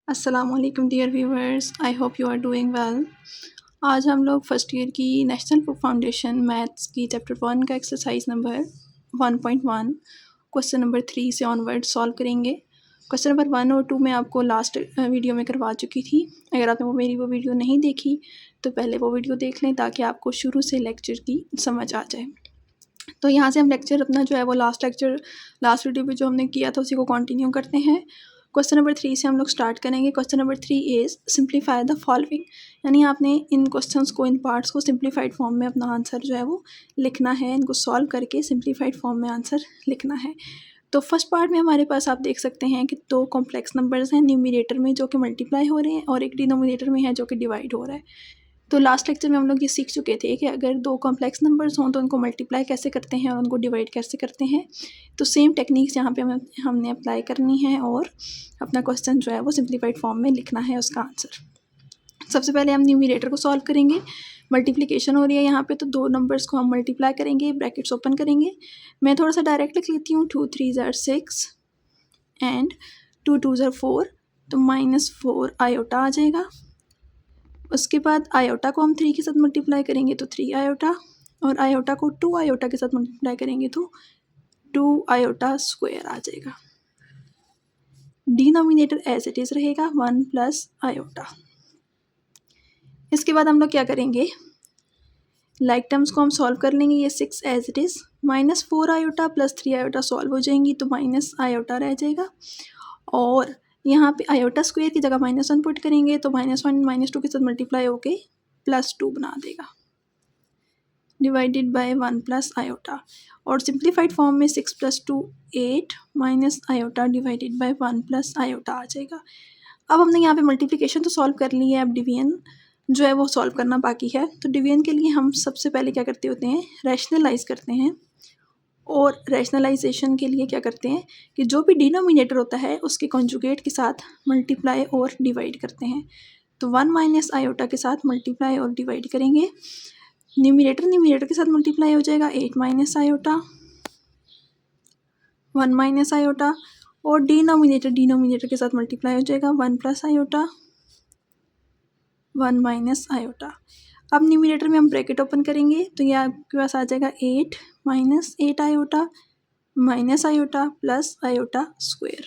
अस्सलामुअलैकुम dear viewers, I hope you are doing well. आज हम लोग फर्स्ट ईयर की नेशनल बुक फाउंडेशन मैथ्स की चैप्टर 1 का एक्सरसाइज नंबर 1.1 क्वेश्चन नंबर 3 से ऑनवर्ड सॉल्व करेंगे। क्वेश्चन नंबर 1 और 2 मैं आपको लास्ट वीडियो में करवा चुकी थी। अगर आपने मेरी वो वीडियो नहीं देखी तो पहले वो वीडियो देख लें ताकि आपको शुरू से लेक्चर की समझ आ जाए। तो यहाँ से हम लेक्चर अपना जो है वो लास्ट वीडियो पे जो हमने किया था उसी को कंटिन्यू करते हैं। क्वेश्चन नंबर 3 से हम लोग स्टार्ट करेंगे। Question number 3 is simplify the following, यानी आपने इन क्वेश्चंस को, इन पार्ट्स को सिंप्लीफाइड फॉर्म में अपना आंसर जो है वो लिखना है। इनको सॉल्व करके सिंप्लीफाइड फॉर्म में आंसर लिखना है। तो फर्स्ट पार्ट में हमारे पास आप देख सकते हैं कि 2 कॉम्प्लेक्स नंबर्स हैं न्यूमरेटर में जो कि मल्टीप्लाई हो रहे हैं और एक डिनोमिनेटर में है जो कि डिवाइड हो रहा है। तो लास्ट लेक्चर में हम लोग ये सीख चुके थे कि अगर 2 कॉम्प्लेक्स नंबर्स हों तो उनको मल्टीप्लाई कैसे करते हैं और उनको डिवाइड कैसे करते हैं। तो सेम टेक्निक्स यहाँ पे हमने अप्लाई करनी है और अपना क्वेश्चन जो है वो सिंप्लीफाइड फॉर्म में लिखना है उसका आंसर। सबसे पहले हम न्यूमरेटर को सॉल्व करेंगे। मल्टीप्लिकेशन हो रही है यहाँ पे, तो 2 नंबर्स को हम मल्टीप्लाई करेंगे, ब्रैकेट्स ओपन करेंगे। मैं थोड़ा सा डायरेक्ट लिख लेती हूँ। 2 3 ज़ार 6 एंड 2 2 ज़ार 4, तो -4 आयोटा आ जाएगा। उसके बाद आयोटा को हम 3 के साथ मल्टीप्लाई करेंगे तो 3 आयोटा, और आयोटा को 2 आयोटा के साथ मल्टीप्लाई करेंगे तो 2 आयोटा स्क्वायर आ जाएगा। डिनोमिनेटर एज इट इज़ रहेगा 1 प्लस आयोटा। इसके बाद हम लोग क्या करेंगे, लाइक टर्म्स को हम सॉल्व कर लेंगे। ये 6 as it is, -4 iota plus 3 iota solve हो जाएंगी तो माइनस आयोटा रह जाएगा। और यहाँ पे आयोटा स्क्वायर की जगह -1 पुट करेंगे तो -1 -2 के साथ मल्टीप्लाई होके +2 बना देगा, डिवाइडेड बाय 1 प्लस आयोटा। और सिंप्लीफाइड फॉर्म में 6 + 2 8 minus iota divided by 1 plus iota आ जाएगा। अब हमने यहाँ पे मल्टीप्लिकेशन तो सॉल्व कर ली है, अब डिवीजन जो है वो सॉल्व करना बाकी है। तो डिवीजन के लिए हम सबसे पहले क्या करते होते हैं, रैशनलाइज करते हैं। और रैशनलाइजेशन के लिए क्या करते हैं कि जो भी डिनोमिनेटर होता है उसके कॉन्जुगेट के साथ मल्टीप्लाई और डिवाइड करते हैं। तो 1 माइनस आयोटा के साथ मल्टीप्लाई और डिवाइड करेंगे। न्यूमरेटर के साथ मल्टीप्लाई हो जाएगा 8 माइनस आयोटा, 1 माइनस आयोटा, और डिनोमिनेटर के साथ मल्टीप्लाई हो जाएगा 1 प्लस आयोटा, 1 माइनस आयोटा। अब न्यूमरेटर में हम ब्रैकेट ओपन करेंगे तो ये आपके पास आ जाएगा 8 minus 8 iota minus iota plus iota square.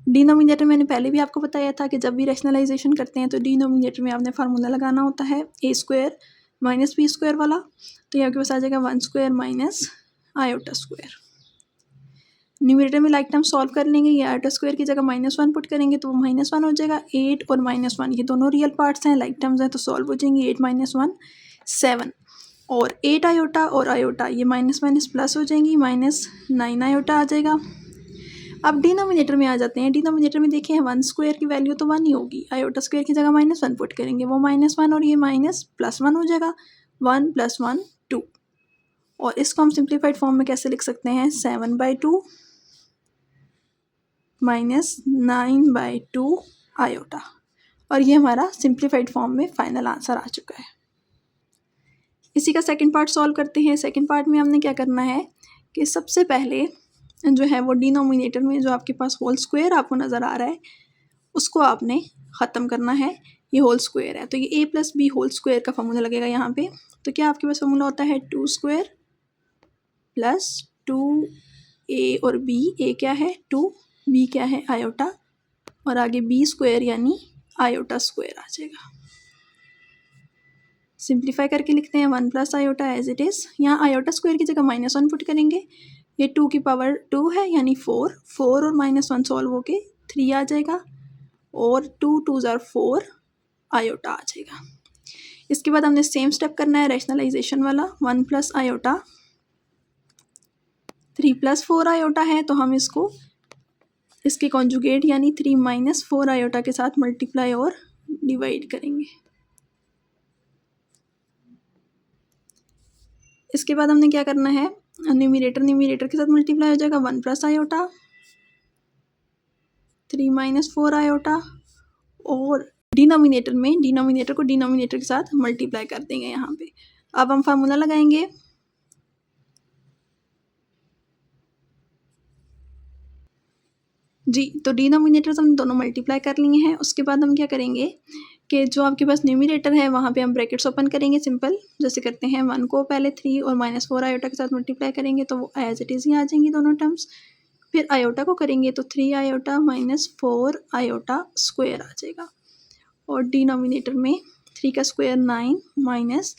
Denominator मैंने पहले भी आपको बताया था कि जब भी रैशनलाइजेशन करते हैं तो डिनोमिनेटर में आपने फार्मूला लगाना होता है a square minus b square वाला। तो ये आपके पास आ जाएगा 1 square minus iota square. Numerator में लाइक टर्म सॉल्व कर लेंगे। ये आयोटा स्क्वायर की जगह -1 पुट करेंगे तो वो -1 हो जाएगा। 8 और -1 ये दोनों रियल पार्ट्स हैं, लाइक टर्म्स हैं, तो सॉल्व हो जाएंगे। 8 - 1 7, और 8 आयोटा और आयोटा ये माइनस माइनस प्लस हो जाएंगी, -9 आयोटा आ जाएगा। अब डिनोमिनेटर में आ जाते हैं। डिनोमिनेटर में देखें 1 स्क्वायर की वैल्यू तो 1 ही होगी, आयोटा स्क्वायर की जगह -1 पुट करेंगे, वो -1 और ये +1 हो जाएगा। 1 + 1 2, और इसको हम सिंप्लीफाइड फॉर्म में कैसे लिख सकते हैं, 7/2 -9/2 आयोटा। और ये हमारा सिंप्लीफाइड फॉर्म में फाइनल आंसर आ चुका है। इसी का सेकंड पार्ट सॉल्व करते हैं। सेकंड पार्ट में हमने क्या करना है कि सबसे पहले जो है वो डिनोमिनेटर में जो आपके पास होल स्क्वायर आपको नज़र आ रहा है उसको आपने ख़त्म करना है। ये होल स्क्वायर है तो ये a + b होल स्क्वायर का फार्मूला लगेगा यहाँ पे। तो क्या आपके पास फार्मूला होता है 2 स्क्वायर प्लस 2a और b, a क्या है 2, b क्या है आयोटा, और आगे b स्क्वायर यानी आयोटा स्क्वायर आ जाएगा। सिंप्लीफाई करके लिखते हैं 1 plus iota as it is. यहाँ आयोटा स्क्वायर की जगह -1 पुट करेंगे। ये 2 की पावर 2 है यानी 4 और -1 सॉल्व होके 3 आ जाएगा, और 2 2 ज़ार 4 आयोटा आ जाएगा। इसके बाद हमने सेम स्टेप करना है रैशनलाइजेशन वाला। 1 प्लस आयोटा, 3 + 4 आयोटा है तो हम इसको इसके कॉन्जुगेट यानी 3 - 4 आयोटा के साथ मल्टीप्लाई और डिवाइड करेंगे। इसके बाद हमने क्या करना है, न्यूमरेटर के साथ मल्टीप्लाई हो जाएगा 1 प्लस आयोटा, 3 - 4 आयोटा, और डिनोमिनेटर को डिनोमिनेटर के साथ मल्टीप्लाई कर देंगे यहाँ पे। अब हम फार्मूला लगाएंगे। जी, तो डिनोमिनेटर्स हमने दोनों मल्टीप्लाई कर लिए हैं। उसके बाद हम क्या करेंगे कि जो आपके पास न्यूमरेटर है वहाँ पे हम ब्रैकेट्स ओपन करेंगे सिंपल, जैसे करते हैं। 1 को पहले 3 और -4 आयोटा के साथ मल्टीप्लाई करेंगे तो वो एज इट इज़ ही आ जाएंगी दोनों टर्म्स। फिर आयोटा को करेंगे तो 3 आयोटा -4 आयोटा स्क्वायर आ जाएगा, और डिनोमिनेटर में 3 का स्क्वायर 9 माइनस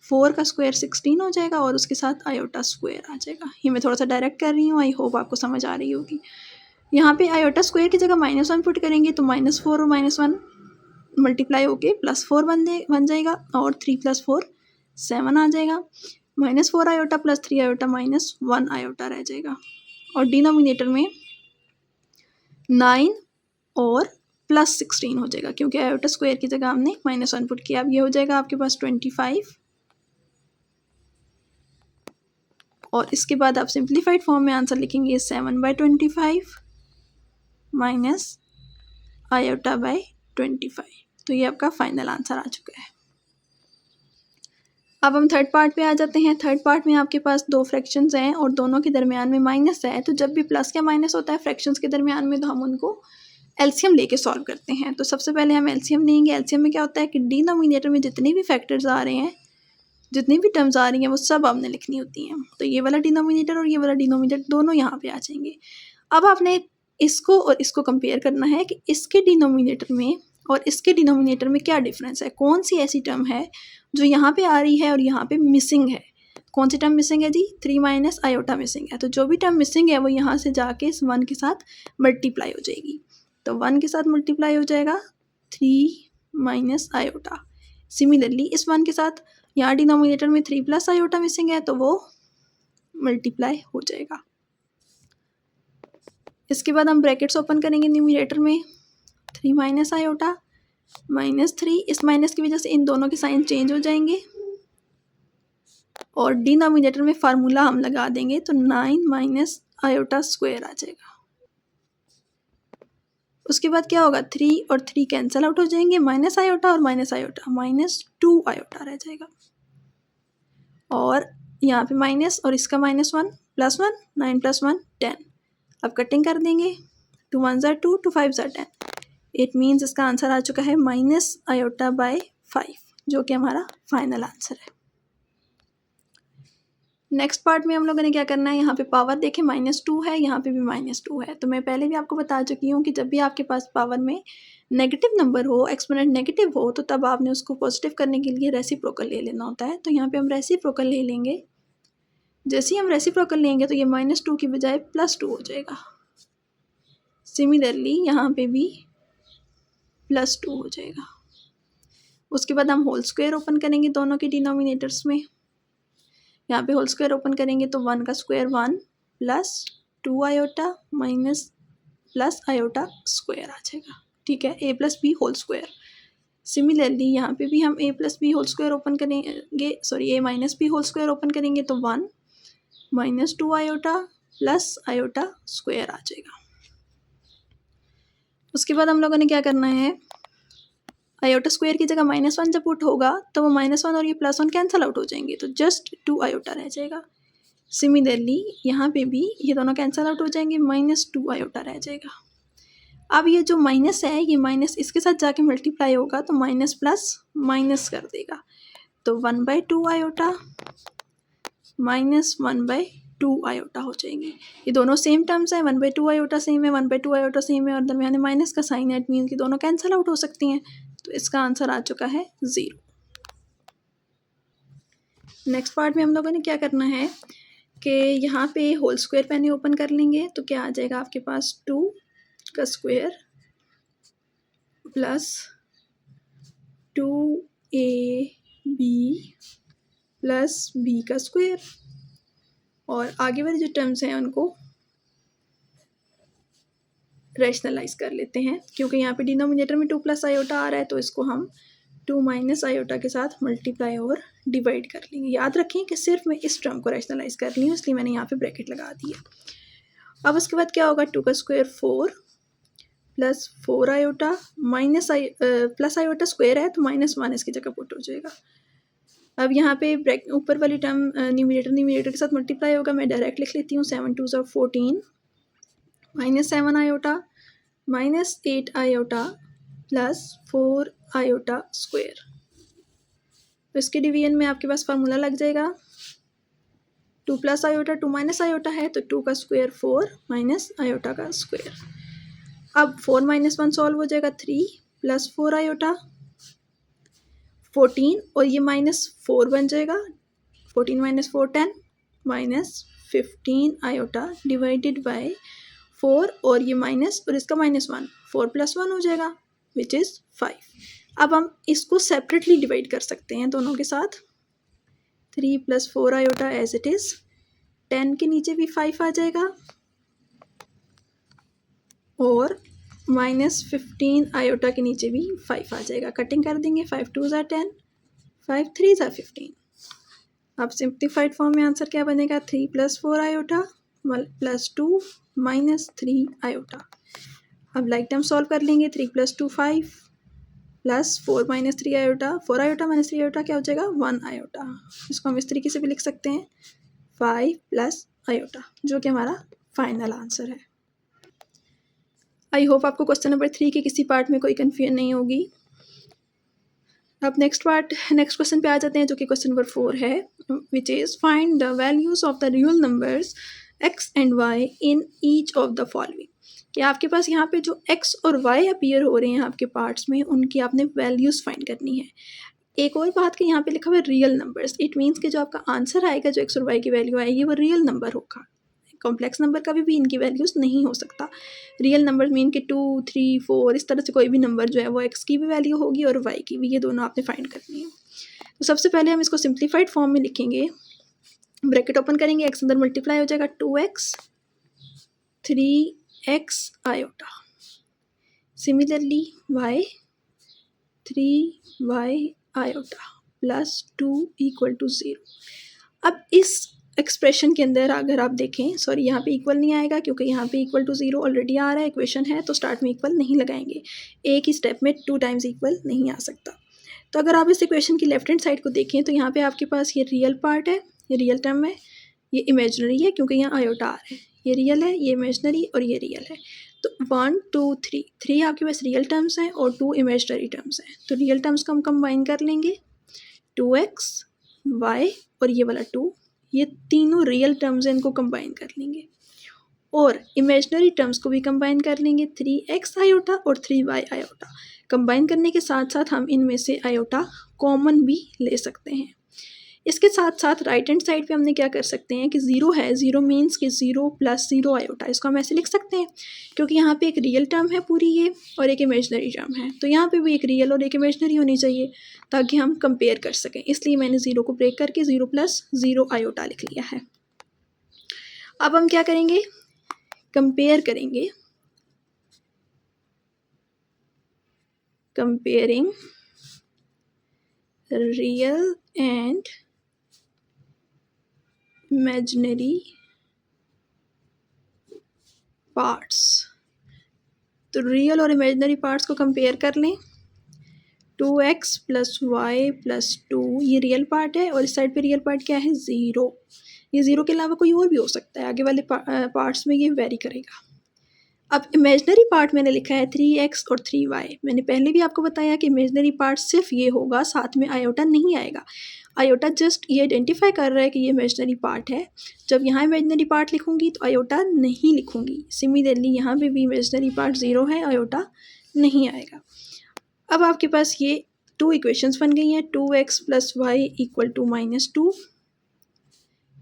4 का स्क्वायर 16 हो जाएगा, और उसके साथ आयोटा स्क्वायर आ जाएगा। ये मैं थोड़ा सा डायरेक्ट कर रही हूँ, आई होप आपको समझ आ रही होगी। यहाँ पे आयोटा स्क्वायर की जगह -1 पुट करेंगे तो -4 और -1 मल्टीप्लाई होके +4 बन जाएगा, और 3 + 4 7 आ जाएगा। -4 आयोटा + 3 आयोटा -1 आयोटा रह जाएगा, और डिनोमिनेटर में 9 और +16 हो जाएगा, क्योंकि आयोटा स्क्वायर की जगह हमने -1 पुट किया। अब ये हो जाएगा आपके पास 25, और इसके बाद आप सिंप्लीफाइड फॉर्म में आंसर लिखेंगे 7/25 माइनस आयोटा/25। तो ये आपका फाइनल आंसर आ चुका है। अब हम थर्ड पार्ट पे आ जाते हैं। थर्ड पार्ट में आपके पास 2 फ्रैक्शंस हैं और दोनों के दरमियान में माइनस है। तो जब भी प्लस या माइनस होता है फ्रैक्शंस के दरमियान में, तो हम उनको एलसीएम लेके सॉल्व करते हैं। तो सबसे पहले हम एलसीएम लेंगे। एलसीएम में क्या होता है कि डिनोमिनेटर में जितने भी फैक्टर्स आ रहे हैं, जितनी भी टर्म्स आ रही हैं, वो सब आपने लिखनी होती हैं। तो ये वाला डिनोमिनेटर और ये वाला डिनोमिनेटर दोनों यहाँ पे आ जाएंगे। अब आपने इसको और इसको कंपेयर करना है कि इसके डिनोमिनेटर में और इसके डिनोमिनेटर में क्या डिफरेंस है, कौन सी ऐसी टर्म है जो यहाँ पे आ रही है और यहाँ पे मिसिंग है। कौन सी टर्म मिसिंग है जी? 3 माइनस आयोटा मिसिंग है। तो जो भी टर्म मिसिंग है वो यहाँ से जाके इस 1 के साथ मल्टीप्लाई हो जाएगी। तो 1 के साथ मल्टीप्लाई हो जाएगा 3 माइनस आयोटा। सिमिलरली इस 1 के साथ यहाँ डिनोमिनेटर में 3 प्लस आयोटा मिसिंग है, तो वो मल्टीप्लाई हो जाएगा। इसके बाद हम ब्रैकेट्स ओपन करेंगे न्यूमरेटर में। 3 माइनस आयोटा -3, इस माइनस की वजह से इन दोनों के साइन चेंज हो जाएंगे, और डिनोमिनेटर में फार्मूला हम लगा देंगे तो 9 माइनस आयोटा स्क्वायर आ जाएगा। उसके बाद क्या होगा, 3 और 3 कैंसिल आउट हो जाएंगे, माइनस आयोटा और माइनस आयोटा -2 आयोटा रह जाएगा, और यहाँ पे माइनस और इसका -1 +1 9 + 1 10। अब कटिंग कर देंगे, 2 1 ज़ा 2 2 5 ज़ा 10। इट मीन्स इसका आंसर आ चुका है -आयोटा/5, जो कि हमारा फाइनल आंसर है। नेक्स्ट पार्ट में हम लोगों ने क्या करना है, यहाँ पे पावर देखें -2 है, यहाँ पे भी -2 है। तो मैं पहले भी आपको बता चुकी हूँ कि जब भी आपके पास पावर में नेगेटिव नंबर हो, एक्सपोनेंट नेगेटिव हो, तो तब आपने उसको पॉजिटिव करने के लिए रेसिप्रोकल ले लेना होता है। तो यहाँ पे हम रेसिप्रोकल ले लेंगे। जैसे ही हम रेसिप्रोकल लेंगे तो ये -2 की बजाय +2 हो जाएगा। सिमिलरली यहाँ पे भी +2 हो जाएगा। उसके बाद हम होल स्क्वायर ओपन करेंगे दोनों के डिनोमिनेटर्स में। यहाँ पे होल स्क्वायर ओपन करेंगे तो 1 का स्क्वायर 1 + 2 आयोटा माइनस प्लस आयोटा स्क्वायर आ जाएगा। ठीक है, a + b whole square. Similarly यहाँ पे भी हम a + b whole square open करेंगे, a - b whole square open करेंगे तो 1 - 2 आयोटा प्लस आयोटा स्क्वायर आ जाएगा। उसके बाद हम लोगों ने क्या करना है, आयोटा स्क्वायर की जगह -1 जब पुट होगा तो वो -1 और ये +1 कैंसिल आउट हो जाएंगे, तो जस्ट 2 आयोटा रह जाएगा। सिमिलरली यहाँ पे भी ये दोनों कैंसिल आउट हो जाएंगे, -2 आयोटा रह जाएगा। अब ये जो माइनस है, ये माइनस इसके साथ जाके मल्टीप्लाई होगा तो माइनस प्लस माइनस कर देगा, तो 1/2 आयोटा -1/2 आयोटा हो जाएंगे। ये दोनों सेम टर्म्स हैं, 1/2 आयोटा सेम है, 1/2 आयोटा सेम है, और दरमियान में माइनस का साइन है, इट मीन कि दोनों कैंसिल आउट हो सकती हैं। तो इसका आंसर आ चुका है 0। नेक्स्ट पार्ट में हम लोगों ने क्या करना है कि यहाँ पे होल स्क्वायर पहले ओपन कर लेंगे, तो क्या आ जाएगा आपके पास 2 का square plus 2ab plus b का स्क्वायर, और आगे वाले जो टर्म्स हैं उनको रैशनलाइज कर लेते हैं, क्योंकि यहाँ पे डिनोमिनेटर में 2 + आयोटा आ रहा है, तो इसको हम 2 - आयोटा के साथ मल्टीप्लाई और डिवाइड कर लेंगे। याद रखें कि सिर्फ मैं इस टर्म को रैशनलाइज कर रही हूँ, इसलिए मैंने यहाँ पे ब्रैकेट लगा दी है। अब उसके बाद क्या होगा, 2 का square 4 plus 4 iota plus iota square है तो -1 इसकी जगह पुट हो जाएगा। अब यहाँ पे ऊपर वाली टर्म न्यूमरेटर के साथ मल्टीप्लाई होगा, मैं डायरेक्ट लिख लेती हूँ, 7 × 2 = 14 -7 iota -8 iota plus 4 iota square. तो इसके डिवीजन में आपके पास फार्मूला लग जाएगा, 2 प्लस आयोटा 2 माइनस आयोटा है तो 2 का स्क्वायर 4 माइनस आयोटा का स्क्वायर। अब 4 माइनस 1 सॉल्व हो जाएगा, 3 प्लस 4 आयोटा 14 और ये -4 बन जाएगा, 14 minus 4 10 minus 15 iota divided bye 4 और ये माइनस और इसका -1, 4 प्लस 1 हो जाएगा विच इज़ 5। अब हम इसको सेपरेटली डिवाइड कर सकते हैं दोनों के साथ, 3 plus 4 iota as it is, 10 के नीचे भी 5 आ जाएगा और -15 आयोटा के नीचे भी 5 आ जाएगा। कटिंग कर देंगे, 5 2 ज़ा 10, 5 3 ज़ा 15। अब सिंप्लीफाइड फॉर्म में आंसर क्या बनेगा, 3 plus 4 iota plus 2 minus 3 iota. अब लाइक टर्म सॉल्व कर लेंगे, 3 plus 2 5 plus 4 minus 3 iota, 4 iota minus 3 iota क्या हो जाएगा, 1 आयोटा। इसको हम इस तरीके से भी लिख सकते हैं, 5 प्लस आयोटा, जो कि हमारा फाइनल आंसर है। आई होप आपको क्वेश्चन नंबर 3 के किसी पार्ट में कोई कन्फ्यूजन नहीं होगी। अब नेक्स्ट क्वेश्चन पे आ जाते हैं, जो कि क्वेश्चन नंबर 4 है, which is find the values of the real numbers x and y in each of the following. कि आपके पास यहाँ पे जो x और y अपीयर हो रहे हैं आपके पार्ट्स में, उनकी आपने वैल्यूज़ फाइंड करनी है। एक और बात कि यहाँ पे लिखा हुआ है रियल नंबर्स, इट मीन्स कि जो आपका आंसर आएगा, जो x और y की वैल्यू आएगी, वो रियल नंबर होगा। कॉम्प्लेक्स नंबर का भी इनकी वैल्यूज़ नहीं हो सकता। रियल नंबर मीन कि 2 3 4 इस तरह से कोई भी नंबर जो है वो x की भी वैल्यू होगी और y की भी, ये दोनों आपने फाइंड करनी है। तो सबसे पहले हम इसको सिंप्लीफाइड फॉर्म में लिखेंगे, ब्रैकेट ओपन करेंगे, x अंदर मल्टीप्लाई हो जाएगा 2x 3x iota, similarly y 3y iota plus 2 equal to 0। अब इस एक्सप्रेशन के अंदर अगर आप देखें, सॉरी यहाँ पे इक्वल नहीं आएगा क्योंकि यहाँ पे इक्वल टू 0 ऑलरेडी आ रहा है, इक्वेशन है, तो स्टार्ट में इक्वल नहीं लगाएंगे, एक ही स्टेप में 2 टाइम्स इक्वल नहीं आ सकता। तो अगर आप इस इक्वेशन की लेफ्ट हैंड साइड को देखें तो यहाँ पे आपके पास ये रियल पार्ट है, ये रियल टर्म है, ये इमेजनरी है क्योंकि यहाँ आयोटा आ रहा है, ये रियल है, ये इमेजनरी और ये रियल है। तो 1 2 3 3 आपके पास रियल टर्म्स हैं और 2 इमेजनरी टर्म्स हैं। तो रियल टर्म्स को हम कंबाइन कर लेंगे, 2x y और ये वाला 2, ये तीनों रियल टर्म्स हैं, इनको कंबाइन कर लेंगे और इमेजनरी टर्म्स को भी कंबाइन कर लेंगे, 3x आयोटा और 3y आयोटा। कंबाइन करने के साथ साथ हम इनमें से आयोटा कॉमन भी ले सकते हैं। इसके साथ साथ राइट हैंड साइड पे हमने क्या कर सकते हैं कि 0 है, 0 मीन्स कि 0 प्लस 0 आयोटा, इसको हम ऐसे लिख सकते हैं क्योंकि यहाँ पे एक रियल टर्म है पूरी ये और एक इमेजनरी टर्म है, तो यहाँ पे भी एक रियल और एक इमेजनरी होनी चाहिए ताकि हम कंपेयर कर सकें, इसलिए मैंने 0 को ब्रेक करके 0 प्लस 0 आयोटा लिख लिया है। अब हम क्या करेंगे, कंपेयर करेंगे, comparing real and imaginary parts. तो रियल और इमेजिनरी पार्ट्स को कंपेयर कर लें, 2x प्लस वाई प्लस 2 ये रियल पार्ट है और इस साइड पे रियल पार्ट क्या है, 0। ये 0 के अलावा कोई और भी हो सकता है, आगे वाले पार्ट्स में ये वेरी करेगा। अब इमेजनरी पार्ट मैंने लिखा है 3x और 3y। मैंने पहले भी आपको बताया कि इमेजनरी पार्ट सिर्फ ये होगा, साथ में आयोटा नहीं आएगा। आयोटा जस्ट ये आइडेंटिफाई कर रहा है कि ये इमेजनरी पार्ट है। जब यहाँ इमेजनरी पार्ट लिखूंगी तो आयोटा नहीं लिखूंगी। सिमिलरली यहाँ पे भी इमेजनरी पार्ट 0 है, आयोटा नहीं आएगा। अब आपके पास ये 2 इक्वेशंस बन गई हैं, 2x plus y equal to -2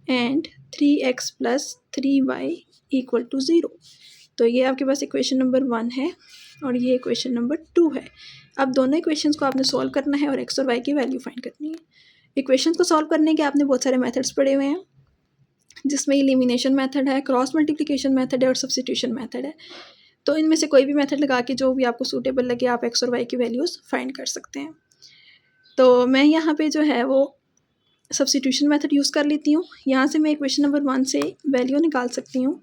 and 3x plus 3y equal to 0। तो ये आपके पास इक्वेशन नंबर 1 है और ये इक्वेशन नंबर 2 है। अब दोनों इक्वेशंस को आपने सॉल्व करना है और x और y की वैल्यू फाइंड करनी है। इक्वेशंस को सॉल्व करने के आपने बहुत सारे मेथड्स पढ़े हुए हैं, जिसमें एलिमिनेशन मेथड है, क्रॉस मल्टीप्लिकेशन मेथड है और सब्स्टिट्यूशन मेथड है। तो इनमें से कोई भी मेथड लगा के जो भी आपको सूटेबल लगे आप x और y की वैल्यूज़ फाइंड कर सकते हैं। तो मैं यहाँ पे जो है वो सब्स्टिट्यूशन मेथड यूज़ कर लेती हूँ। यहाँ से मैं इक्वेशन नंबर 1 से वैल्यू निकाल सकती हूँ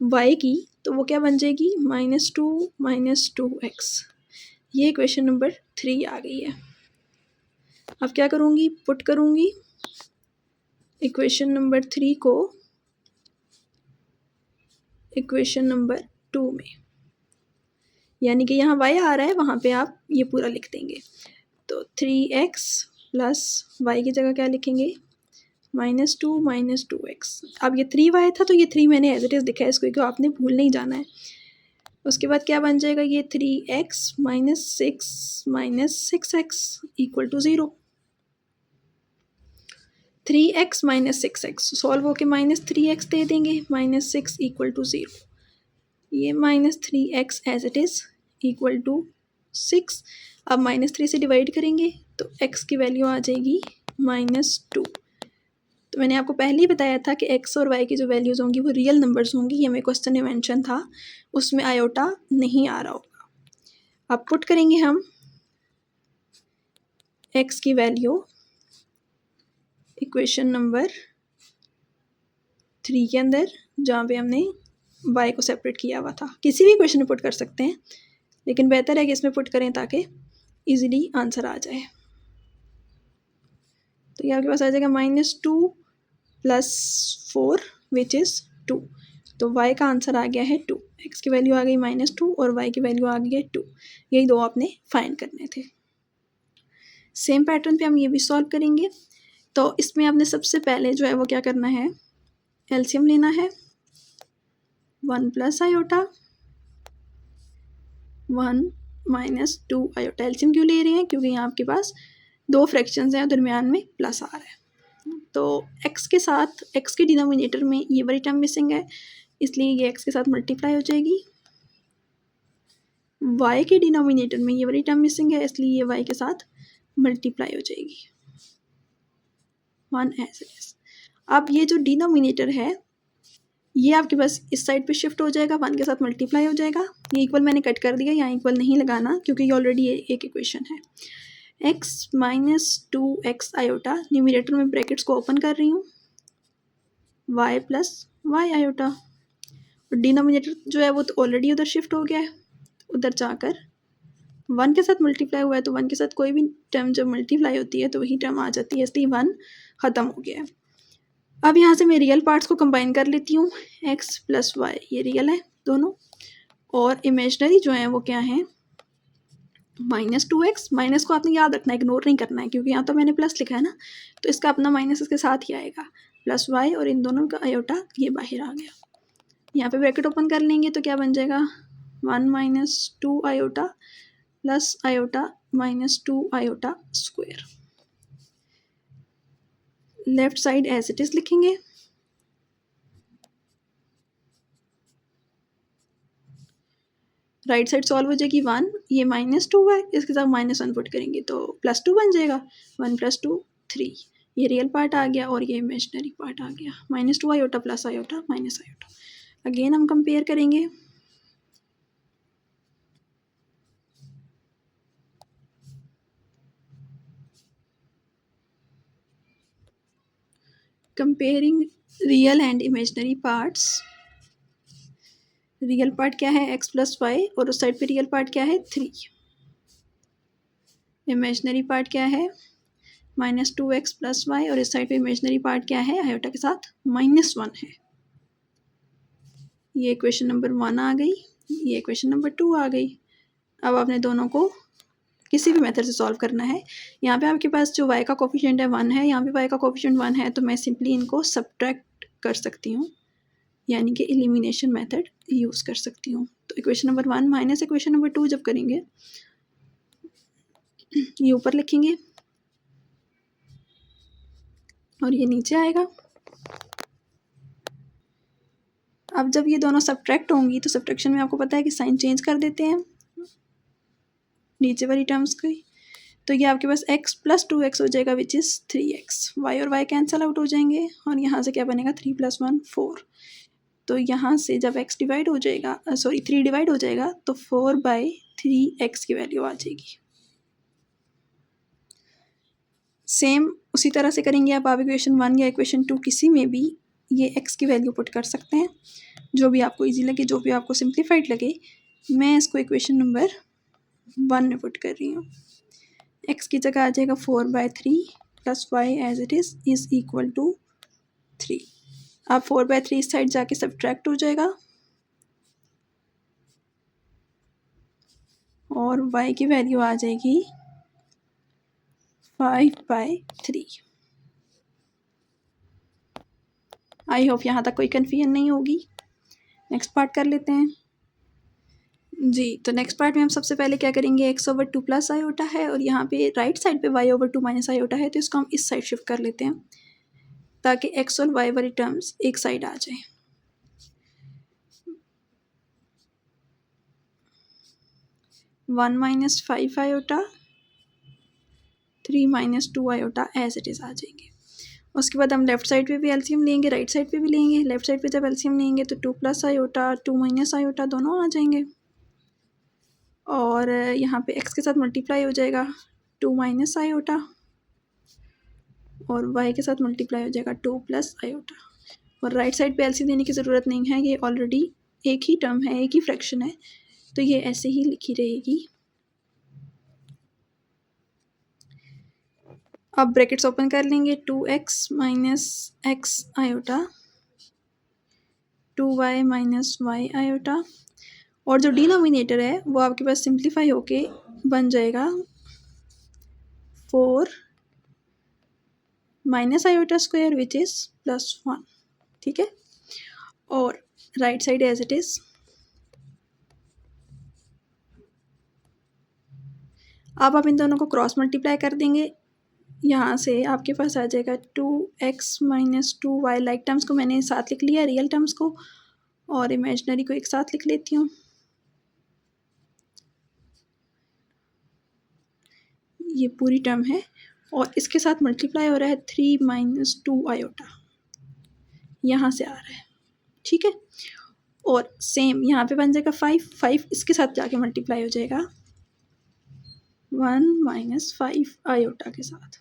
y की, तो वो क्या बन जाएगी, -2 -2x। ये इक्वेशन नंबर 3 आ गई है। अब क्या करूँगी, पुट करूँगी इक्वेशन नंबर 3 को इक्वेशन नंबर 2 में। यानी कि यहाँ y आ रहा है, वहाँ पे आप ये पूरा लिख देंगे। तो 3x प्लस y की जगह क्या लिखेंगे, -2 अब ये 3y था तो ये 3 मैंने एज इट इज़ लिखा है, इसको क्योंकि आपने भूल नहीं जाना है। उसके बाद क्या बन जाएगा, ये 3x - 6x = 0। 3x - 6x solve होके -3x दे देंगे, -6 = 0। ये -3x एज इट इज़ =6। अब -3 से डिवाइड करेंगे तो x की वैल्यू आ जाएगी -2। तो मैंने आपको पहले ही बताया था कि x और y की जो वैल्यूज़ होंगी वो रियल नंबर्स होंगी, ये हमें क्वेश्चन में मेंशन था, उसमें आयोटा नहीं आ रहा होगा। अब पुट करेंगे हम x की वैल्यू इक्वेशन नंबर 3 के अंदर, जहाँ पे हमने y को सेपरेट किया हुआ था। किसी भी क्वेश्चन में पुट कर सकते हैं, लेकिन बेहतर है कि इसमें पुट करें ताकि ईजिली आंसर आ जाए। तो ये आपके पास आ जाएगा -2 + 4 विच इज़ 2। तो y का आंसर आ गया है 2। x की वैल्यू आ गई -2 और y की वैल्यू आ गई है 2। यही दो आपने फाइंड करने थे। सेम पैटर्न पे हम ये भी सॉल्व करेंगे। तो इसमें आपने सबसे पहले जो है वो क्या करना है, एलसीएम लेना है। 1 + आयोटा 1 - 2 आयोटा। एलसीएम क्यों ले रहे हैं, क्योंकि यहाँ आपके पास दो फ्रैक्शंस हैं और दरमियान में प्लस आ रहा है। तो x के साथ, x के डिनोमिनेटर में ये वाली टर्म मिसिंग है, इसलिए ये x के साथ मल्टीप्लाई हो जाएगी। y के डिनोमिनेटर में ये वाली टर्म मिसिंग है, इसलिए ये y के साथ मल्टीप्लाई हो जाएगी। 1 एज इट इज। अब ये जो डिनोमिनेटर है ये आपके पास इस साइड पे शिफ्ट हो जाएगा, 1 के साथ मल्टीप्लाई हो जाएगा। ये इक्वल मैंने कट कर दिया, यहाँ इक्वल नहीं लगाना क्योंकि ये ऑलरेडी एक इक्वेशन है। x - 2x आयोटा, न्यूमरेटर में ब्रैकेट्स को ओपन कर रही हूँ, y + y आयोटा। और डिनोमिनेटर जो है वो तो ऑलरेडी उधर शिफ्ट हो गया है, उधर जाकर 1 के साथ मल्टीप्लाई हुआ है, तो 1 के साथ कोई भी टर्म जब मल्टीप्लाई होती है तो वही टर्म आ जाती है, इसलिए 1 ख़त्म हो गया है। अब यहाँ से मैं रियल पार्ट्स को कंबाइन कर लेती हूँ, x + y ये रियल है दोनों, और इमेजनरी जो है वो क्या है, -2x। माइनस को आपने याद रखना है, इग्नोर नहीं करना है, क्योंकि यहाँ तो मैंने प्लस लिखा है ना, तो इसका अपना माइनस इसके साथ ही आएगा, +y और इन दोनों का आयोटा ये बाहर आ गया। यहाँ पे ब्रैकेट ओपन कर लेंगे तो क्या बन जाएगा, 1 - 2 iota plus iota -2 iota square. Left side as it is लिखेंगे। राइट साइड सॉल्व हो जाएगी 1, ये -2 है, इसके साथ -1 पुट करेंगे तो +2 बन जाएगा। 1 + 2 3, ये रियल पार्ट आ गया और ये इमेजनरी पार्ट आ गया। -2 iota plus iota minus iota. Again हम कंपेयर करेंगे। Comparing real and imaginary parts. Real part क्या है, x + y, और उस साइड पे रियल पार्ट क्या है, 3। इमेजनरी पार्ट क्या है, -2x + y, और इस साइड पे इमेजनरी पार्ट क्या है, आयोटा के साथ -1 है। ये इक्वेशन नंबर 1 आ गई, ये इक्वेशन नंबर 2 आ गई। अब आपने दोनों को किसी भी मेथड से सॉल्व करना है। यहाँ पे आपके पास जो y का कोफिशिएंट है 1 है, यहाँ पे y का कोफिशिएंट 1 है, तो मैं सिंपली इनको सब्ट्रैक्ट कर सकती हूँ, यानी कि एलिमिनेशन मेथड यूज़ कर सकती हूँ। तो equation number 1 minus equation number 2 जब करेंगे, ये ऊपर लिखेंगे और ये नीचे आएगा। अब जब ये दोनों सब्ट्रैक्ट होंगी तो सब्ट्रैक्शन में आपको पता है कि साइन चेंज कर देते हैं नीचे वाली टर्म्स की। तो ये आपके पास x + 2x हो जाएगा विच इज़ 3x। y और y कैंसल आउट हो जाएंगे और यहाँ से क्या बनेगा, 3 + 1 4। तो यहाँ से जब x डिवाइड हो जाएगा, 3 डिवाइड हो जाएगा तो 4/3x की वैल्यू आ जाएगी। सेम उसी तरह से करेंगे आप इक्वेशन 1 या इक्वेशन 2 किसी में भी ये x की वैल्यू पुट कर सकते हैं, जो भी आपको इजी लगे, जो भी आपको सिंप्लीफाइड लगे। मैं इसको इक्वेशन नंबर 1 में पुट कर रही हूँ। x की जगह आ जाएगा 4/3 + y as it is equal to 3। अब 4/3 इस साइड जाके सब्ट्रैक्ट हो जाएगा, और y की वैल्यू आ जाएगी 5/3। आई होप यहाँ तक कोई कन्फ्यूजन नहीं होगी। नेक्स्ट पार्ट कर लेते हैं जी। तो नेक्स्ट पार्ट में हम सबसे पहले क्या करेंगे, x/2 प्लस आयोटा है और यहाँ पे राइट साइड पे y/2 माइनस आयोटा है, तो इसको हम इस साइड शिफ्ट कर लेते हैं ताकि x और y वाली टर्म्स एक साइड आ जाए। 1 minus 5 iota, 3 minus 2 iota as it is आ जाएंगे। उसके बाद हम लेफ्ट साइड पे भी एलसीएम लेंगे, राइट साइड पे भी लेंगे। लेफ्ट साइड पे जब एलसीएम लेंगे तो 2 प्लस आयोटा, 2 माइनस आयोटा दोनों आ जाएंगे और यहाँ पे x के साथ मल्टीप्लाई हो जाएगा 2 माइनस आयोटा और y के साथ मल्टीप्लाई हो जाएगा 2 प्लस आयोटा। और राइट साइड पे एलसीएम देने की ज़रूरत नहीं है, ये ऑलरेडी एक ही टर्म है, एक ही फ्रैक्शन है, तो ये ऐसे ही लिखी रहेगी। अब ब्रैकेट्स ओपन कर लेंगे, 2x minus x iota, 2y minus y iota और जो डिनोमिनेटर है वो आपके पास सिंप्लीफाई होके बन जाएगा 4 minus iota square which is +1। ठीक है, और right side as it is. अब आप इन दोनों को क्रॉस मल्टीप्लाई कर देंगे, यहाँ से आपके पास आ जाएगा 2x minus 2y। Like terms को मैंने साथ लिख लिया, रियल टर्म्स को, और इमेजिनरी को एक साथ लिख लेती हूँ। ये पूरी टर्म है और इसके साथ मल्टीप्लाई हो रहा है 3 माइनस 2 आयोटा, यहाँ से आ रहा है। ठीक है, और सेम यहाँ पे बन जाएगा 5 इसके साथ जाके मल्टीप्लाई हो जाएगा 1 माइनस 5 आयोटा के साथ।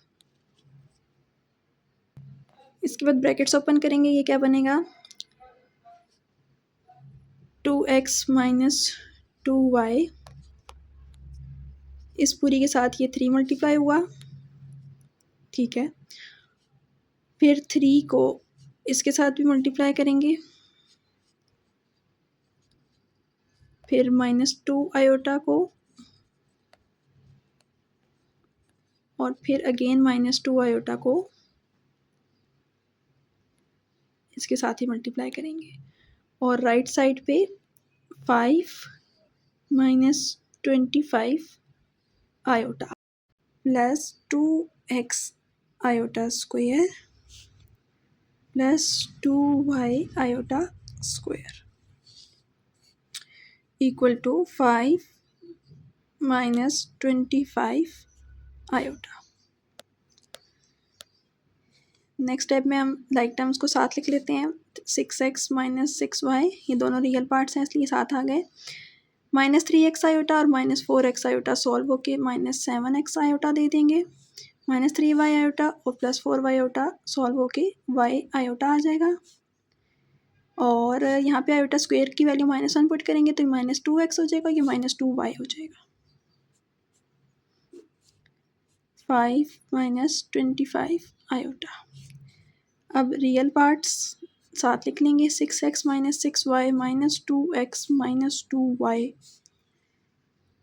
इसके बाद ब्रैकेट्स ओपन करेंगे, ये क्या बनेगा, 2x माइनस 2y, इस पूरी के साथ ये 3 मल्टीप्लाई हुआ। ठीक है, फिर 3 को इसके साथ भी मल्टीप्लाई करेंगे, फिर -2 आयोटा को, और फिर अगेन -2 आयोटा को इसके साथ ही मल्टीप्लाई करेंगे, और राइट साइड पे 5 minus 25 iota plus 2x iota square plus 2y iota square equal to 5 minus 25 iota. Next step में हम लाइक टर्म्स को साथ लिख लेते हैं, 6x माइनस 6y, ये दोनों रियल पार्ट्स हैं इसलिए साथ आ गए। -3x आयोटा और -4x आयोटा सॉल्व होके -7x आयोटा दे देंगे, -3y आयोटा और +4y आयोटा सॉल्व होके y आयोटा आ जाएगा, और यहाँ पे आयोटा स्क्वायर की वैल्यू -1 पुट करेंगे तो -2x हो जाएगा, ये -2y हो जाएगा। 5 माइनस 25 आयोटा। अब रियल पार्ट्स साथ लिख लेंगे, 6x minus 6y -2x minus 2y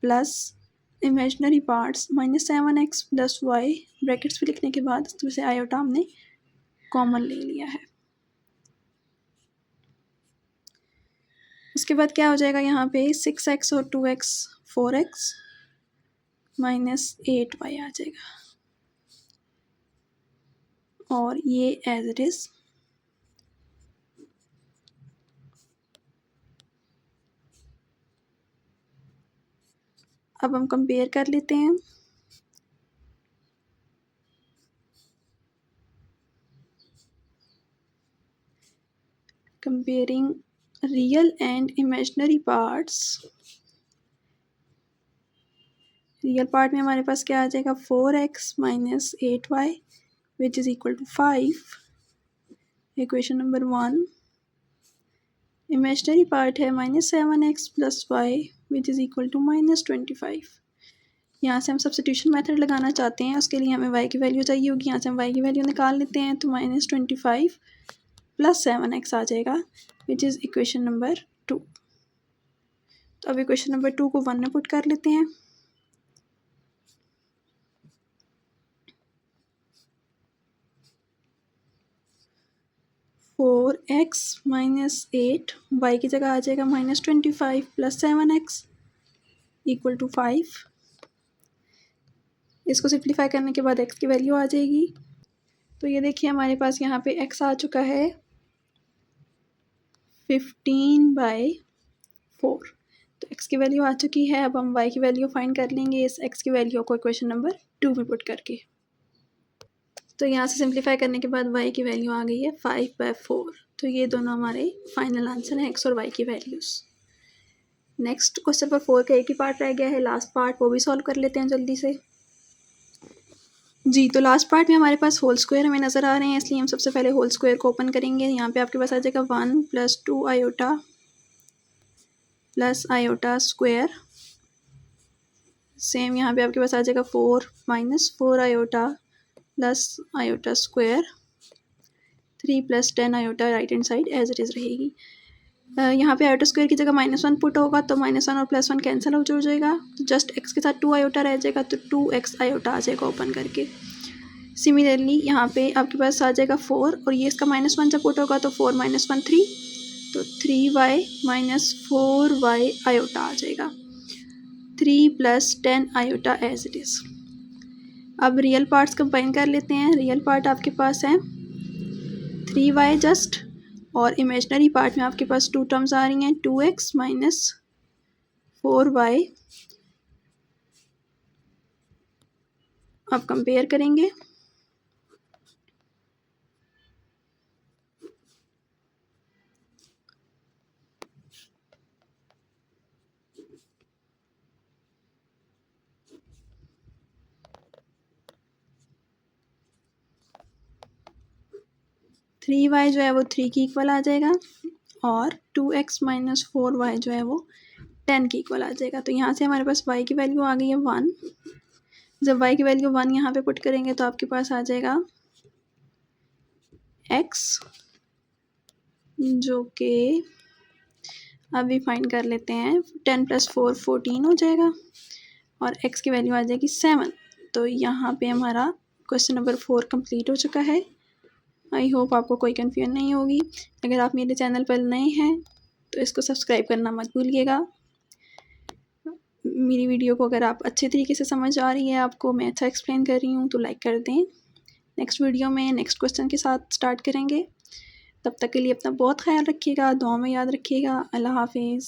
plus imaginary parts -7x plus y, brackets में लिखने के बाद इसमें से आयोटा हमने कॉमन ले लिया है। उसके बाद क्या हो जाएगा, यहाँ पे 6x और 2x 4x -8y आ जाएगा, और ये एज इट इज़। अब हम कंपेयर कर लेते हैं, comparing real and imaginary parts. Real part में हमारे पास क्या आ जाएगा, 4x minus 8y which is equal to 5, equation number 1। Imaginary part है -7x plus y which is equal to -25। यहाँ से हम सब्स्टिट्यूशन मेथड लगाना चाहते हैं, उसके लिए हमें y की वैल्यू चाहिए होगी, यहाँ से हम y की वैल्यू निकाल लेते हैं, तो -25 प्लस 7x आ जाएगा विच इज़ इक्वेशन नंबर 2। तो अभी क्वेश्चन नंबर 2 को 1 में पुट कर लेते हैं। फोर एक्स माइनस 8 वाई की जगह आ जाएगा -25 प्लस 7x इक्वल टू 5। इसको सिंप्लीफाई करने के बाद x की वैल्यू आ जाएगी। तो ये देखिए हमारे पास यहाँ पे x आ चुका है 15/4। तो x की वैल्यू आ चुकी है। अब हम y की वैल्यू फाइंड कर लेंगे इस x की वैल्यू को क्वेश्चन नंबर 2 में पुट करके। तो यहाँ से सिंप्लीफाई करने के बाद y की वैल्यू आ गई है 5/4। तो ये दोनों हमारे फाइनल आंसर हैं, x और y की वैल्यूज़। नेक्स्ट क्वेश्चन पर 4 का एक ही पार्ट रह गया है, लास्ट पार्ट, वो भी सॉल्व कर लेते हैं जल्दी से। जी, तो लास्ट पार्ट में हमारे पास होल स्क्वायर हमें नज़र आ रहे हैं, इसलिए हम सबसे पहले होल स्क्वायर को ओपन करेंगे। यहाँ पे आपके पास आ जाएगा 1 + 2 iota plus iota square. Same यहाँ पे आपके पास आ जाएगा 4 - 4 iota plus iota square. 3 + 10 iota right hand side as it is रहेगी। यहाँ पे आयोटा स्क्वायर की जगह -1 पुट होगा तो -1 और +1 कैंसिल आउट हो जाएगा। तो जस्ट x के साथ 2 आयोटा रह जाएगा, तो 2x आयोटा आ जाएगा ओपन करके। सिमिलरली यहाँ पे आपके पास आ जाएगा 4 और ये इसका -1 जब पुट होगा तो 4 - 1 3, तो 3y - 4y आयोटा आ जाएगा। 3 + 10 आयोटा एज इट इज़। अब रियल पार्ट्स कंबाइन कर लेते हैं। रियल पार्ट आपके पास है 3y जस्ट, और इमेजनरी पार्ट में आपके पास 2 टर्म्स आ रही हैं 2x - 4y। अब कंपेयर करेंगे। थ्री वाई जो है वो 3 की इक्वल आ जाएगा और 2x - 4y जो है वो 10 की इक्वल आ जाएगा। तो यहाँ से हमारे पास y की वैल्यू आ गई है 1। जब y की वैल्यू 1 यहाँ पे पुट करेंगे तो आपके पास आ जाएगा x, जो कि अभी फाइंड कर लेते हैं। 10 + 4 14 हो जाएगा और x की वैल्यू आ जाएगी 7। तो यहाँ पे हमारा क्वेश्चन नंबर 4 कंप्लीट हो चुका है। आई होप आपको कोई कन्फ्यूजन नहीं होगी। अगर आप मेरे चैनल पर नए हैं तो इसको सब्सक्राइब करना मत भूलिएगा। मेरी वीडियो को अगर आप अच्छे तरीके से समझ आ रही है, आपको मैं अच्छा एक्सप्लेन कर रही हूँ, तो लाइक कर दें। नेक्स्ट वीडियो में नेक्स्ट क्वेश्चन के साथ स्टार्ट करेंगे। तब तक के लिए अपना बहुत ख्याल रखिएगा, दुआ में याद रखिएगा। अल्लाह हाफिज़।